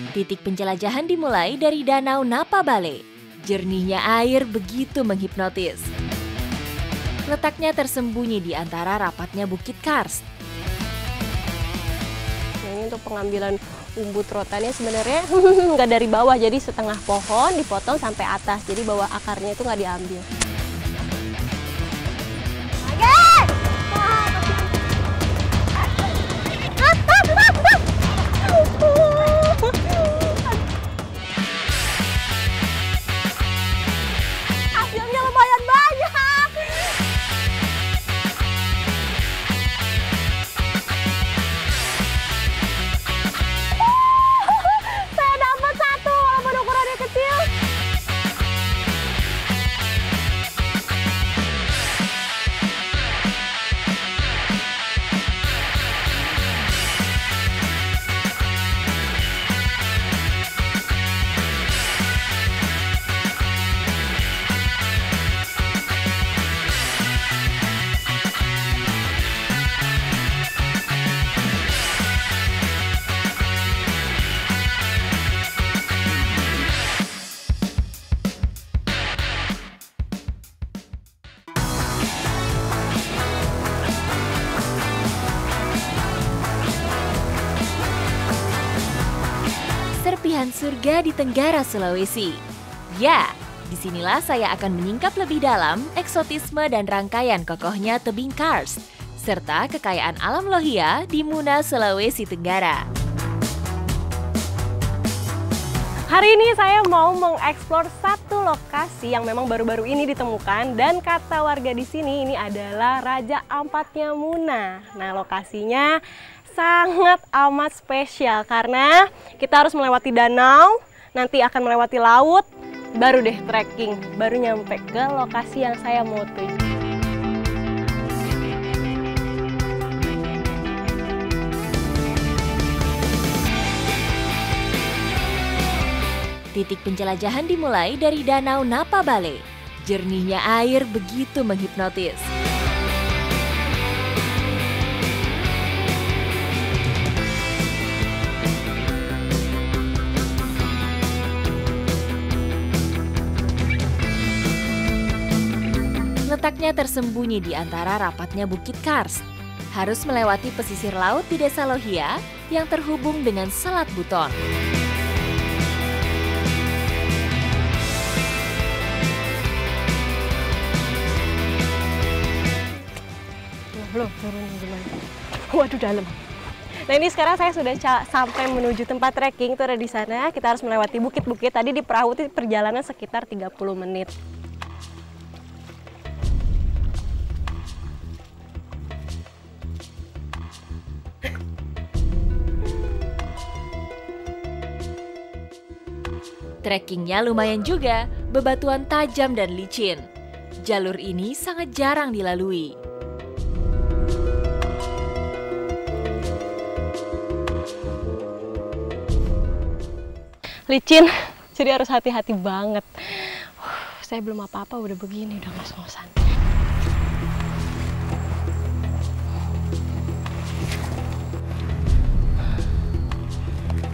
Titik penjelajahan dimulai dari Danau Napabale. Jernihnya air begitu menghipnotis. Letaknya tersembunyi di antara rapatnya Bukit Karst. Ini untuk pengambilan umbut rotannya sebenarnya nggak dari bawah, jadi setengah pohon dipotong sampai atas, jadi bawah akarnya itu nggak diambil. Hasilnya lumayan banyak. Saya dapat satu walaupun ukurannya kecil. Serpihan surga di Tenggara Sulawesi. Ya, disinilah saya akan menyingkap lebih dalam eksotisme dan rangkaian kokohnya tebing karst, serta kekayaan alam lohia di Muna, Sulawesi Tenggara. Hari ini saya mau mengeksplor satu lokasi yang memang baru-baru ini ditemukan, dan kata warga di sini ini adalah Raja Ampatnya Muna. Nah, lokasinya sangat amat spesial karena kita harus melewati danau, nanti akan melewati laut, baru deh trekking, baru nyampe ke lokasi yang saya mau tuju. Titik penjelajahan dimulai dari Danau Napabale. Jernihnya air begitu menghipnotis. Letaknya tersembunyi di antara rapatnya Bukit Karst. Harus melewati pesisir laut di Desa Lohia yang terhubung dengan Selat Buton. Loh, turun gimana? Waduh, dalam. Nah, ini sekarang saya sudah sampai menuju tempat trekking, itu ada di sana. Kita harus melewati bukit-bukit. Tadi di perahu itu perjalanan sekitar 30 menit. Trekkingnya lumayan juga, bebatuan tajam dan licin. Jalur ini sangat jarang dilalui. Licin, jadi harus hati-hati banget. Saya belum apa-apa udah begini, udah ngos-ngosan.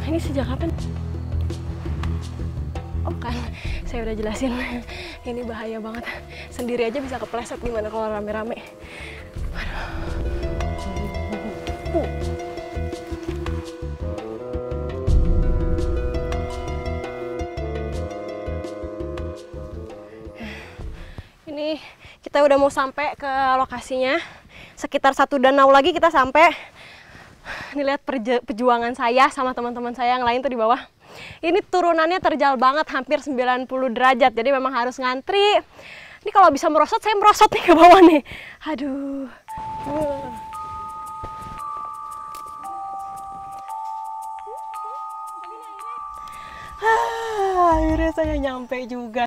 Ini sejak kapan? Oh kan, saya udah jelasin, ini bahaya banget. Sendiri aja bisa kepleset, gimana kalau rame-rame. Ini kita udah mau sampai ke lokasinya. Sekitar 1 danau lagi kita sampai. Ini lihat perjuangan saya sama teman-teman saya yang lain tuh di bawah. Ini turunannya terjal banget, hampir 90 derajat. Jadi memang harus ngantri. Ini kalau bisa merosot, saya merosot nih ke bawah nih. Aduh. Akhirnya saya nyampe juga.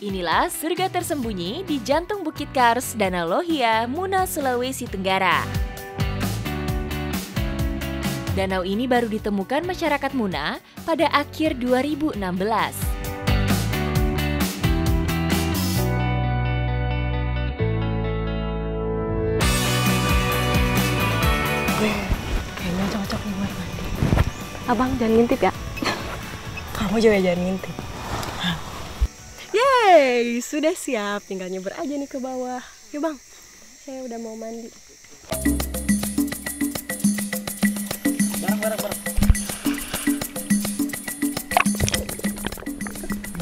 Inilah surga tersembunyi di jantung Bukit Karst, Danau Lohia, Muna, Sulawesi Tenggara. Danau ini baru ditemukan masyarakat Muna pada akhir 2016. Abang jangan ngintip ya. Kamu juga jangan ngintip. Yeay, sudah siap. Tinggal nyeber aja nih ke bawah. Yuk bang, saya udah mau mandi.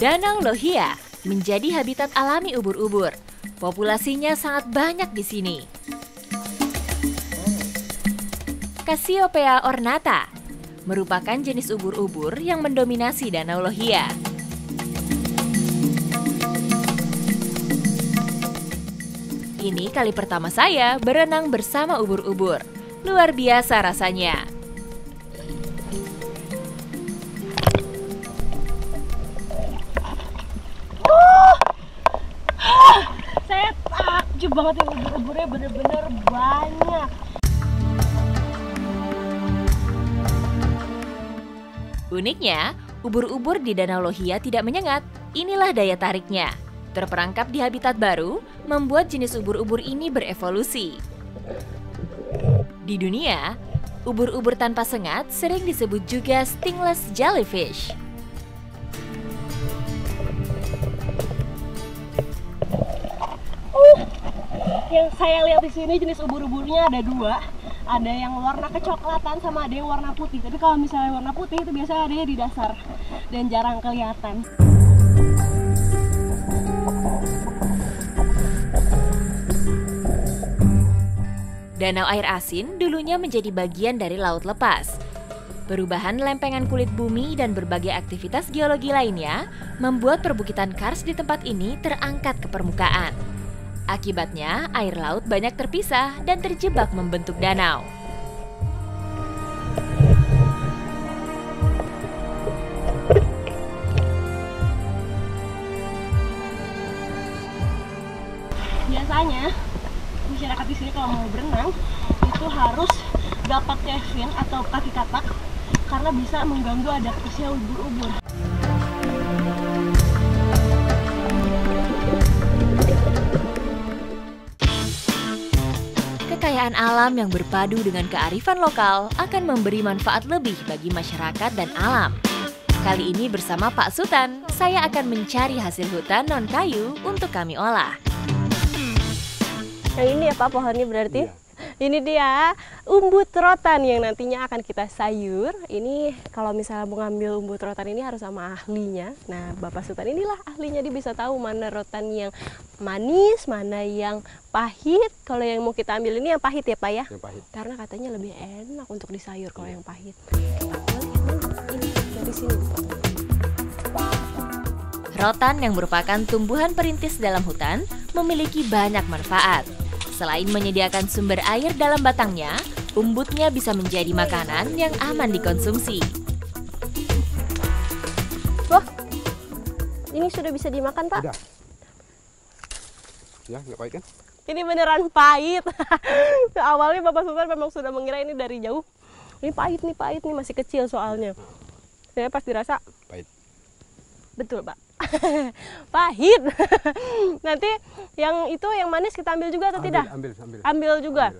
Danau Lohia menjadi habitat alami ubur-ubur. Populasinya sangat banyak di sini. Cassiopeia ornata merupakan jenis ubur-ubur yang mendominasi Danau Lohia. Ini kali pertama saya berenang bersama ubur-ubur. Luar biasa rasanya. Saya takjub banget ya, ubur-uburnya bener-bener banyak. Uniknya, ubur-ubur di Danau Lohia tidak menyengat. Inilah daya tariknya. Terperangkap di habitat baru, membuat jenis ubur-ubur ini berevolusi. Di dunia, ubur-ubur tanpa sengat sering disebut juga stingless jellyfish. Yang saya lihat di sini jenis ubur-uburnya ada dua. Ada yang warna kecoklatan sama ada yang warna putih. Tapi kalau misalnya warna putih itu biasanya adanya di dasar dan jarang kelihatan. Danau air asin dulunya menjadi bagian dari laut lepas. Perubahan lempengan kulit bumi dan berbagai aktivitas geologi lainnya membuat perbukitan kars di tempat ini terangkat ke permukaan. Akibatnya, air laut banyak terpisah dan terjebak membentuk danau. Biasanya masyarakat di sini kalau mau berenang itu harus gak pakai fin atau kaki katak karena bisa mengganggu adaptasi ubur-ubur. Kekayaan alam yang berpadu dengan kearifan lokal akan memberi manfaat lebih bagi masyarakat dan alam. Kali ini bersama Pak Sutan, saya akan mencari hasil hutan non-kayu untuk kami olah. Yang ini ya Pak pohonnya berarti? Iya. Ini dia umbut rotan yang nantinya akan kita sayur. Ini kalau misalnya mau ngambil umbut rotan ini harus sama ahlinya. Nah Bapak Sutan inilah ahlinya, dia bisa tahu mana rotan yang manis, mana yang pahit. Kalau yang mau kita ambil ini yang pahit ya Pak ya? Yang pahit. Karena katanya lebih enak untuk disayur kalau yang pahit. Ini dari sini. Rotan yang merupakan tumbuhan perintis dalam hutan memiliki banyak manfaat. Selain menyediakan sumber air dalam batangnya, umbutnya bisa menjadi makanan yang aman dikonsumsi. Wah, ini sudah bisa dimakan Pak? Udah. Ya, nggak pahit kan? Ini beneran pahit. Awalnya Bapak Sultan memang sudah mengira ini dari jauh. Ini pahit nih, masih kecil soalnya. Saya pas dirasa Pahit. betul Pak. Pahit. Nanti yang itu yang manis kita ambil juga atau tidak? Ambil. Ambil juga. Ambil.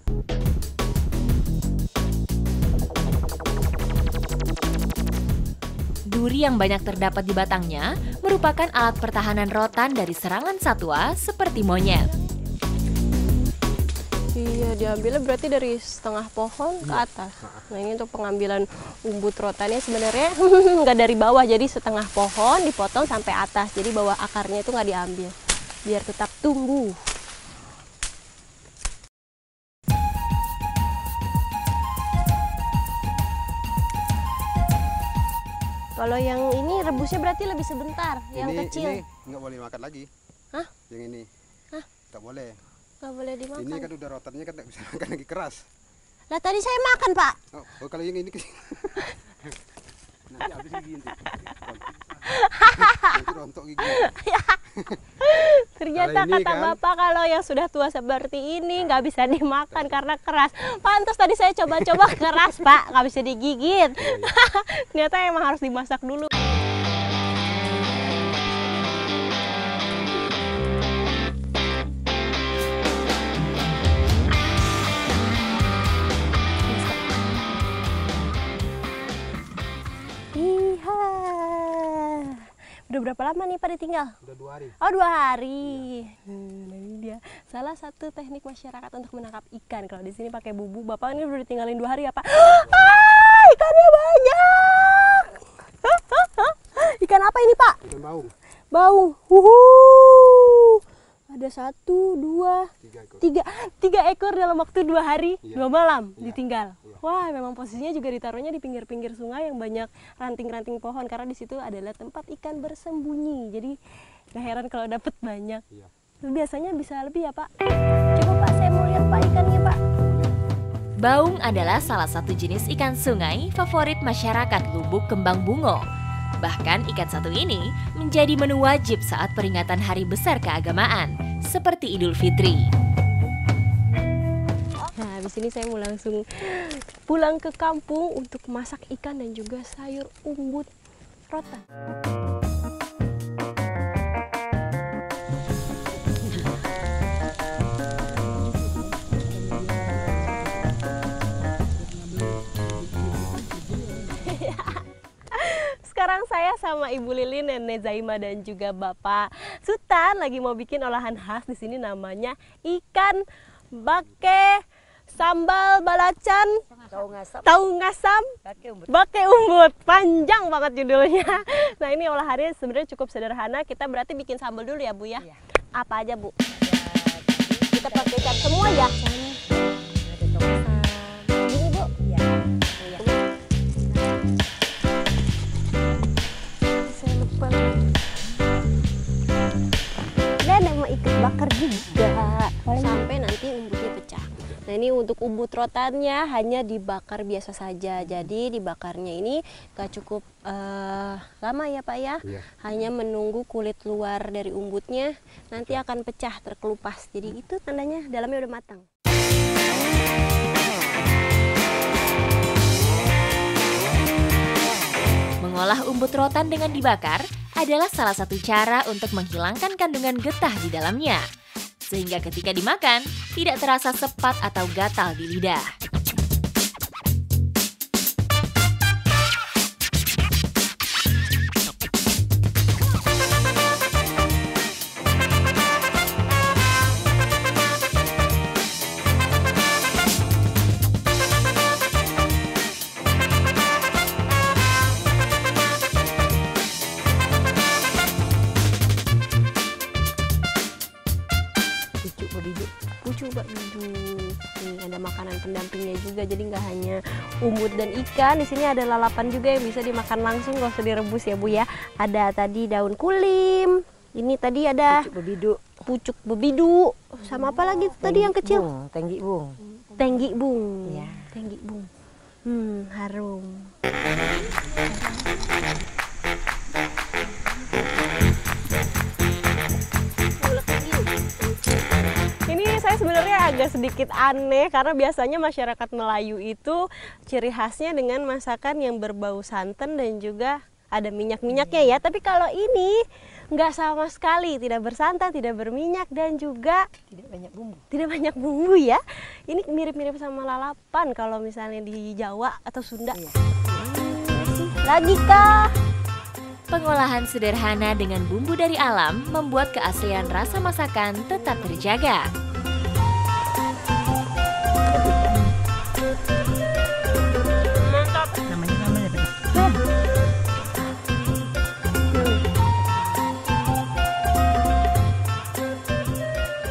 Duri yang banyak terdapat di batangnya merupakan alat pertahanan rotan dari serangan satwa seperti monyet. Iya, diambilnya berarti dari setengah pohon ke atas. Nah ini untuk pengambilan umbut rotannya sebenarnya nggak dari bawah, jadi setengah pohon dipotong sampai atas. Jadi bawah akarnya itu nggak diambil, biar tetap tumbuh. Kalau yang ini rebusnya berarti lebih sebentar, yang kecil. Ini nggak boleh makan lagi. Hah? Yang ini. Hah? Nggak boleh. Nggak boleh dimakan. Ini kan udah rotannya kan nggak bisa makan lagi, keras. Lah tadi saya makan Pak. Oh kalau yang ini nanti habis gigi nanti. Nanti rontok gigi. Ternyata Kalau ini kata kan- Bapak kalau yang sudah tua seperti ini nggak bisa dimakan karena keras. Pantas tadi saya coba-coba keras Pak, nggak bisa digigit. Ternyata emang harus dimasak dulu. Udah berapa lama nih Pak ditinggal? Udah 2 hari. Oh 2 hari. Nah ini dia salah satu teknik masyarakat untuk menangkap ikan. Kalau di sini pakai bubu. Bapak ini udah ditinggalin 2 hari ya Pak? Ikannya banyak. Ikan apa ini Pak? Ikan baung. Baung. Ada 1, 2, 3 ekor dalam waktu 2 hari, 2 malam ditinggal. Wah, memang posisinya juga ditaruhnya di pinggir-pinggir sungai yang banyak ranting-ranting pohon karena di situ adalah tempat ikan bersembunyi. Jadi gak heran kalau dapat banyak. Biasanya bisa lebih ya Pak. Coba Pak, saya mau lihat Pak ikannya Pak. Baung adalah salah satu jenis ikan sungai favorit masyarakat Lubuk Kembang Bungo. Bahkan ikan satu ini menjadi menu wajib saat peringatan hari besar keagamaan, seperti Idul Fitri. Nah, habis ini saya mau langsung pulang ke kampung untuk masak ikan dan juga sayur umbut rotan. Sekarang saya sama Ibu Lilin, Nenek Zaima dan juga Bapak Sutan lagi mau bikin olahan khas di sini namanya ikan bake sambal balacan tahu ngasam bake umbut. Panjang banget judulnya. Nah, ini olahannya sebenarnya cukup sederhana. Kita berarti bikin sambal dulu ya Bu ya. Apa aja Bu? Kita pakai ikan semua ya. Ini Bu. Dan mau ikut bakar juga sampai nanti umbutnya pecah. Nah, ini untuk umbut rotannya hanya dibakar biasa saja. Jadi dibakarnya ini gak cukup lama ya Pak ya. Hanya menunggu kulit luar dari umbutnya nanti akan pecah terkelupas. Jadi itu tandanya dalamnya udah matang. Mengolah umbut rotan dengan dibakar adalah salah satu cara untuk menghilangkan kandungan getah di dalamnya. Sehingga ketika dimakan, tidak terasa sepat atau gatal di lidah. Ini ada makanan pendampingnya juga, jadi nggak hanya umbut dan ikan. Di sini ada lalapan juga yang bisa dimakan langsung, nggak usah direbus ya Bu ya. Ada tadi daun kulim. Ini tadi ada pucuk bebidu. Sama apa lagi tadi yang kecil? Tenggi bung. Tenggi bung. Ya. Tenggi bung. Harum. Ini saya sebenarnya agak sedikit aneh karena biasanya masyarakat Melayu itu ciri khasnya dengan masakan yang berbau santan dan juga ada minyak-minyaknya ya. Tapi kalau ini nggak sama sekali, tidak bersantan, tidak berminyak dan juga Tidak banyak bumbu. tidak banyak bumbu ya. Ini mirip-mirip sama lalapan kalau misalnya di Jawa atau Sunda. Lagi kah? Pengolahan sederhana dengan bumbu dari alam membuat keaslian rasa masakan tetap terjaga. Namanya sambal apa?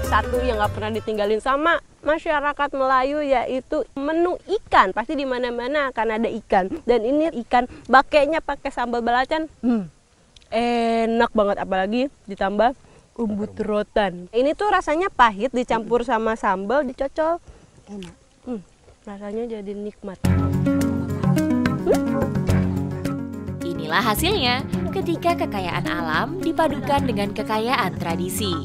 Satu yang nggak pernah ditinggalin sama masyarakat Melayu yaitu menu ikan. Pasti di mana-mana akan ada ikan. Dan ini ikan bakenya pakai sambal belacan. Enak banget, apalagi ditambah umbut rotan. Ini tuh rasanya pahit dicampur sama sambal dicocol. Enak. Rasanya jadi nikmat. Inilah hasilnya ketika kekayaan alam dipadukan dengan kekayaan tradisi.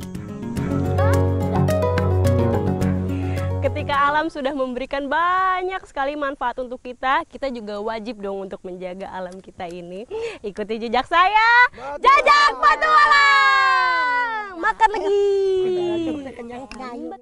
Ketika alam sudah memberikan banyak sekali manfaat untuk kita, kita juga wajib dong untuk menjaga alam kita ini. Ikuti jejak saya, Jajak Petualang. Makan lagi. Kenyang kayu.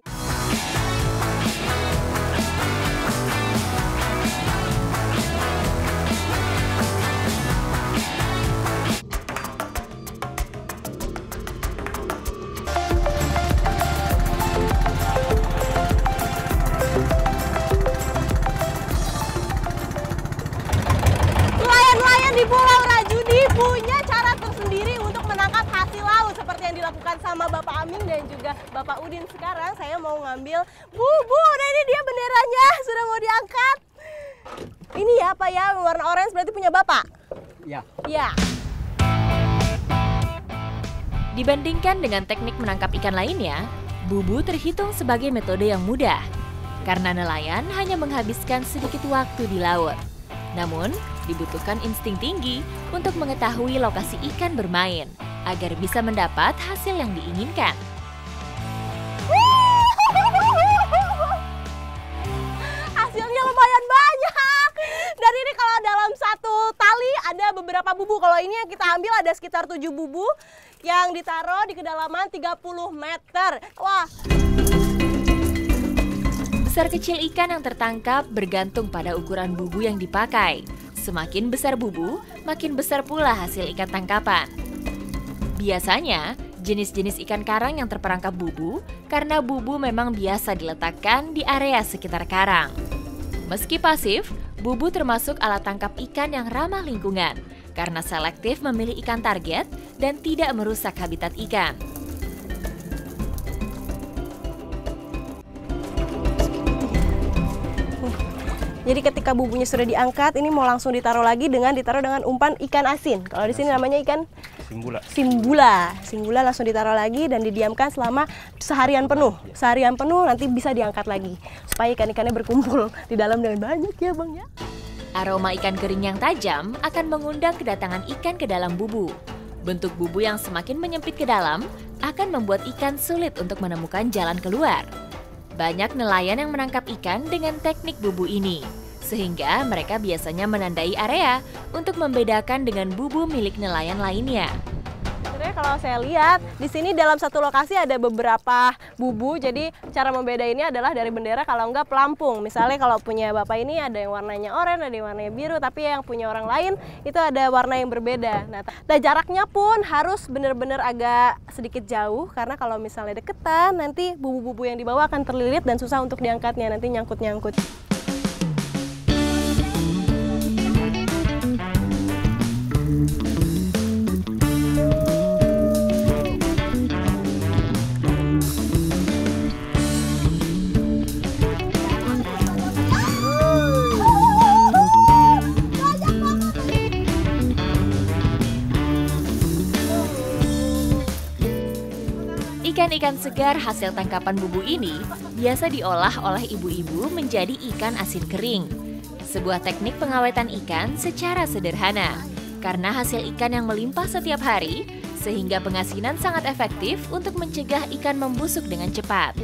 yang dilakukan sama Bapak Aming dan juga Bapak Udin. Sekarang saya mau ngambil bubu. Nah ini dia benderanya, sudah mau diangkat. Ini ya Pak ya, warna orange berarti punya Bapak? Iya. Iya. Dibandingkan dengan teknik menangkap ikan lainnya, bubu terhitung sebagai metode yang mudah. Karena nelayan hanya menghabiskan sedikit waktu di laut. Namun, dibutuhkan insting tinggi untuk mengetahui lokasi ikan bermain, agar bisa mendapat hasil yang diinginkan. Hasilnya lumayan banyak. Dan ini kalau dalam satu tali ada beberapa bubu. Kalau ini yang kita ambil ada sekitar 7 bubu yang ditaruh di kedalaman 30 meter. Wah. Besar kecil ikan yang tertangkap bergantung pada ukuran bubu yang dipakai. Semakin besar bubu, makin besar pula hasil ikan tangkapan. Biasanya, jenis-jenis ikan karang yang terperangkap bubu karena bubu memang biasa diletakkan di area sekitar karang. Meski pasif, bubu termasuk alat tangkap ikan yang ramah lingkungan karena selektif memilih ikan target dan tidak merusak habitat ikan. Jadi ketika bubunya sudah diangkat, ini mau langsung ditaruh dengan umpan ikan asin. Kalau di sini namanya ikan simbula. Simbula langsung ditaruh lagi dan didiamkan selama seharian penuh. Seharian penuh nanti bisa diangkat lagi supaya ikan-ikannya berkumpul di dalam dengan banyak ya Bang ya. Aroma ikan kering yang tajam akan mengundang kedatangan ikan ke dalam bubu. Bentuk bubu yang semakin menyempit ke dalam akan membuat ikan sulit untuk menemukan jalan keluar. Banyak nelayan yang menangkap ikan dengan teknik bubu ini, sehingga mereka biasanya menandai area untuk membedakan dengan bubu milik nelayan lainnya. Sebenarnya kalau saya lihat di sini dalam satu lokasi ada beberapa bubu, jadi cara membedainnya adalah dari bendera kalau enggak pelampung. Misalnya kalau punya Bapak ini ada yang warnanya oranye, ada yang warnanya biru, tapi yang punya orang lain itu ada warna yang berbeda. Nah jaraknya pun harus benar-benar agak sedikit jauh karena kalau misalnya deketan nanti bubu-bubu yang dibawa akan terlilit dan susah untuk diangkatnya, nanti nyangkut-nyangkut. Ikan-ikan segar hasil tangkapan bubu ini biasa diolah oleh ibu-ibu menjadi ikan asin kering. Sebuah teknik pengawetan ikan secara sederhana, karena hasil ikan yang melimpah setiap hari, sehingga pengasinan sangat efektif untuk mencegah ikan membusuk dengan cepat.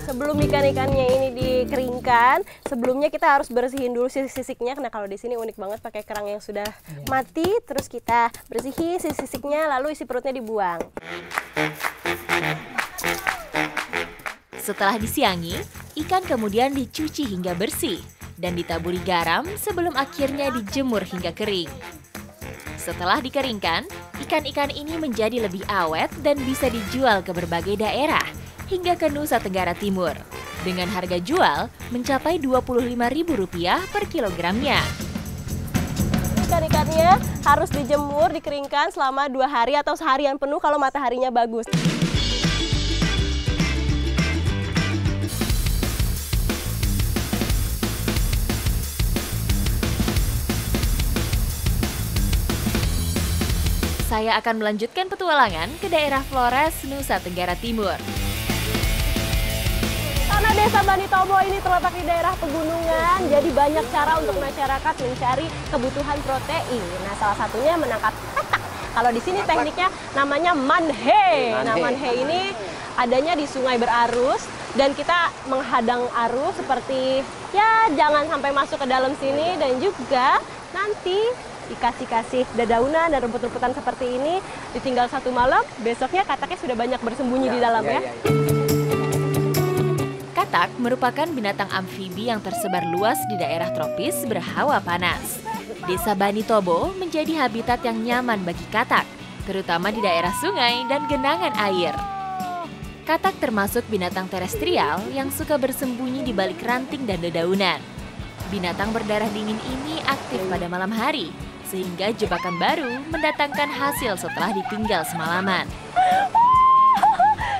Sebelum ikan-ikannya ini dikeringkan, sebelumnya kita harus bersihin dulu sisik-sisiknya. Nah kalau di sini unik banget pakai kerang yang sudah mati, terus kita bersihin sisik-sisiknya, lalu isi perutnya dibuang. Setelah disiangi, ikan kemudian dicuci hingga bersih dan ditaburi garam sebelum akhirnya dijemur hingga kering. Setelah dikeringkan, ikan-ikan ini menjadi lebih awet dan bisa dijual ke berbagai daerah hingga ke Nusa Tenggara Timur dengan harga jual mencapai Rp25.000 per kilogramnya. Ikan-ikannya harus dijemur, dikeringkan selama 2 hari atau seharian penuh kalau mataharinya bagus. Saya akan melanjutkan petualangan ke daerah Flores, Nusa Tenggara Timur. Karena desa Bani Tobo ini terletak di daerah pegunungan, jadi banyak cara untuk masyarakat mencari kebutuhan protein. Nah, salah satunya menangkap katak. Kalau di sini tekniknya namanya manhe. Nah, manhe ini adanya di sungai berarus dan kita menghadang arus seperti ya jangan sampai masuk ke dalam sini, dan juga nanti dikasih dedaunan dan rumput-rumputan seperti ini, ditinggal 1 malam, besoknya kataknya sudah banyak bersembunyi di dalam ya. Katak merupakan binatang amfibi yang tersebar luas di daerah tropis berhawa panas. Desa Bani Tobo menjadi habitat yang nyaman bagi katak, terutama di daerah sungai dan genangan air. Katak termasuk binatang terestrial yang suka bersembunyi di balik ranting dan dedaunan. Binatang berdarah dingin ini aktif pada malam hari, sehingga jebakan baru mendatangkan hasil setelah ditinggal semalaman.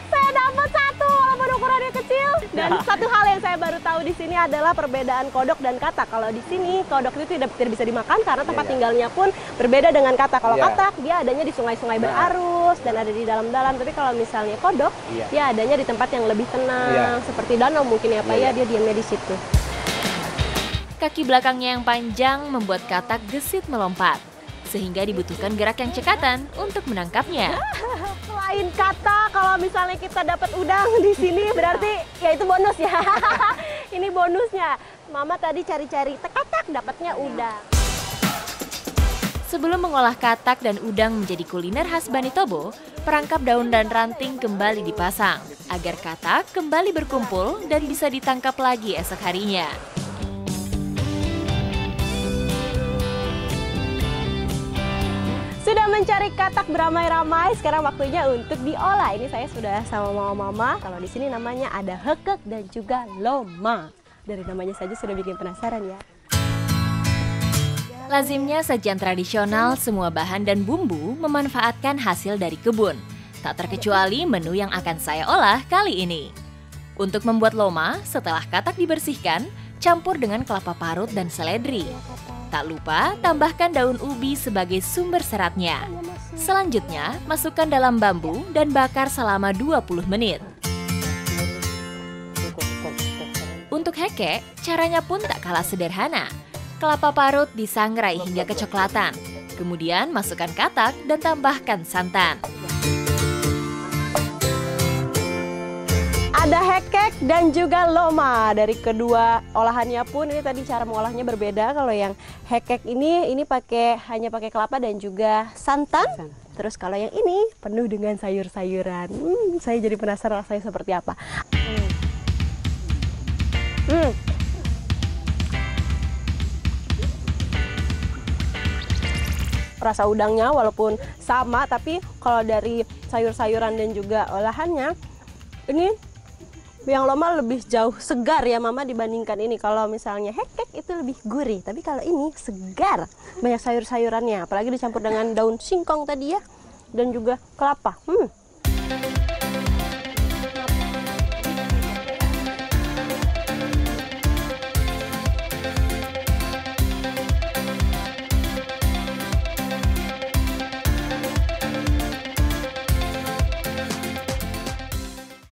Saya dapat satu walaupun ukurannya kecil. Dan satu hal yang saya baru tahu di sini adalah perbedaan kodok dan katak. Kalau di sini kodok itu tidak bisa dimakan karena tempat tinggalnya pun berbeda dengan katak. Kalau katak dia adanya di sungai-sungai berarus dan ada di dalam-dalam. Tapi kalau misalnya kodok dia adanya di tempat yang lebih tenang seperti danau mungkin ya Pak ya, dia diamnya di situ. Kaki belakangnya yang panjang membuat katak gesit melompat, sehingga dibutuhkan gerak yang cekatan untuk menangkapnya. Selain katak, kalau misalnya kita dapat udang di sini berarti ya itu bonus ya. Ini bonusnya. Mama tadi cari-cari katak, dapatnya udang. Sebelum mengolah katak dan udang menjadi kuliner khas Bani Tobo, perangkap daun dan ranting kembali dipasang agar katak kembali berkumpul dan bisa ditangkap lagi esok harinya. Sudah mencari katak beramai-ramai, sekarang waktunya untuk diolah. Ini saya sudah sama mama. Kalau di sini namanya ada hekek dan juga loma. Dari namanya saja sudah bikin penasaran ya. Lazimnya sajian tradisional, semua bahan dan bumbu memanfaatkan hasil dari kebun. Tak terkecuali menu yang akan saya olah kali ini. Untuk membuat loma, setelah katak dibersihkan, campur dengan kelapa parut dan seledri. Tak lupa tambahkan daun ubi sebagai sumber seratnya. Selanjutnya, masukkan dalam bambu dan bakar selama 20 menit. Untuk hekek, caranya pun tak kalah sederhana. Kelapa parut disangrai hingga kecoklatan. Kemudian masukkan katak dan tambahkan santan. Ada hekek dan juga loma. Dari kedua olahannya pun ini tadi cara mengolahnya berbeda. Kalau yang hekek ini hanya pakai kelapa dan juga santan. Terus kalau yang ini penuh dengan sayur-sayuran. Saya jadi penasaran rasanya seperti apa. Rasa udangnya walaupun sama, tapi kalau dari sayur-sayuran dan juga olahannya ini yang loma lebih jauh segar ya Mama dibandingkan ini. Kalau misalnya hekek itu lebih gurih, tapi kalau ini segar, banyak sayur-sayurannya, apalagi dicampur dengan daun singkong tadi ya, dan juga kelapa.